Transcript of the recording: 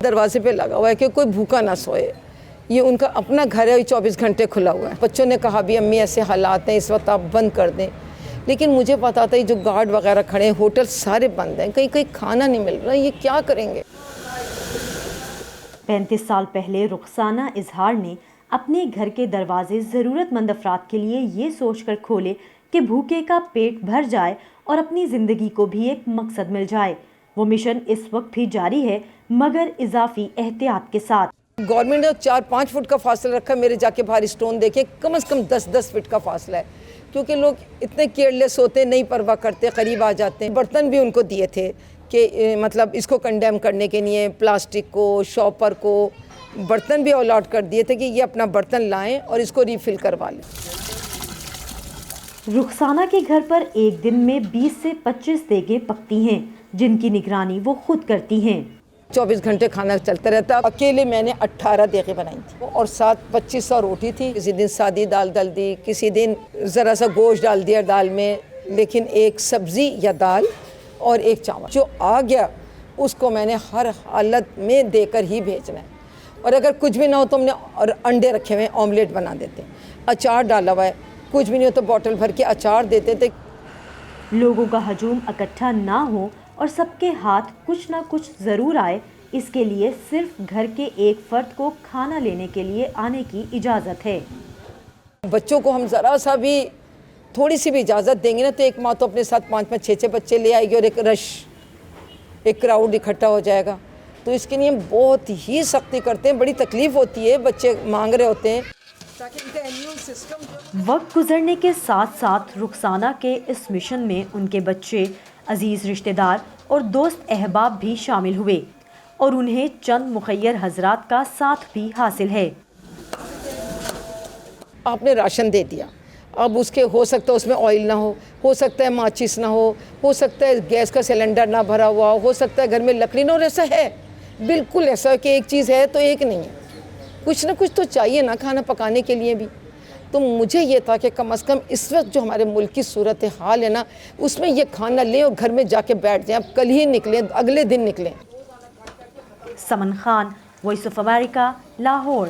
दरवाजे पे लगा हुआ है कि कोई भूखा ना सोए। ये उनका अपना घर है, 24 घंटे खुला हुआ है। बच्चों ने कहा भी अम्मी ऐसे हालात हैं, इस वक्त आप बंद कर दें, लेकिन मुझे पता था जो गार्ड वगैरह खड़े हैं, होटल सारे बंद हैं, कहीं कहीं खाना नहीं मिल रहा, ये क्या करेंगे। 35 साल पहले रुखसाना इजहार ने अपने घर के दरवाजे ज़रूरतमंद अफराद के लिए ये सोचकर खोले कि भूखे का पेट भर जाए और अपनी ज़िंदगी को भी एक मकसद मिल जाए। वो मिशन इस वक्त भी जारी है, मगर इजाफी एहतियात के साथ। गवर्नमेंट ने 4-5 फुट का फासला रखा। मेरे जाके बाहर स्टोन देखे, कम से कम 10-10 फीट का फासला है, क्योंकि लोग इतने केयरलेस होते, नहीं परवाह करते, करीब आ जाते हैं। बर्तन भी उनको दिए थे कि मतलब इसको कंडेम करने के लिए प्लास्टिक को, शॉपर को बर्तन भी अलॉट कर दिए थे कि ये अपना बर्तन लाएं और इसको रिफ़िल करवा लें। रुखसाना के घर पर एक दिन में 20 से 25 देगें पकती हैं, जिनकी निगरानी वो खुद करती हैं। 24 घंटे खाना चलता रहता। अकेले मैंने 18 देगें बनाई थी और साथ 2500 रोटी थी। किसी दिन सादी दाल डाल दी, किसी दिन ज़रा सा गोश्त डाल दिया दाल में, लेकिन एक सब्ज़ी या दाल और एक चावल जो आ गया उसको मैंने हर हालत में देकर ही भेजना है। और अगर कुछ भी ना हो तो हमने और अंडे रखे हुए, ऑमलेट बना देते, अचार डाला हुआ है, कुछ भी नहीं हो तो बोतल भर के अचार देते थे। लोगों का हजूम इकट्ठा ना हो और सबके हाथ कुछ ना कुछ ज़रूर आए, इसके लिए सिर्फ घर के एक फ़र्द को खाना लेने के लिए आने की इजाज़त है। बच्चों को हम ज़रा सा भी थोड़ी सी भी इजाज़त देंगे ना तो एक माँ तो अपने साथ 5-5, 6-6 बच्चे ले आएगी और एक क्राउड इकट्ठा हो जाएगा। तो इसके लिए हम बहुत ही सख्ती करते हैं, बड़ी तकलीफ़ होती है, बच्चे मांग रहे होते हैं। वक्त गुजरने के साथ साथ रुखसाना के इस मिशन में उनके बच्चे, अजीज़ रिश्तेदार और दोस्त अहबाब भी शामिल हुए और उन्हें चंद मुखय्यर हजरात का साथ भी हासिल है। आपने राशन दे दिया, अब उसके हो सकता है उसमें ऑयल ना हो सकता है माचिस ना हो सकता है गैस का सिलेंडर ना भरा हुआ हो सकता है घर में लकड़ी ना हो। ऐसा है, बिल्कुल ऐसा कि एक चीज़ है तो एक नहीं है, कुछ ना कुछ तो चाहिए ना खाना पकाने के लिए भी। तो मुझे ये था कि कम से कम इस वक्त जो हमारे मुल्क की सूरत हाल है ना, उसमें ये खाना लें और घर में जाके बैठ जाएं। अब कल ही निकलें, अगले दिन निकलें। Saman Khan, voice of America, Lahore.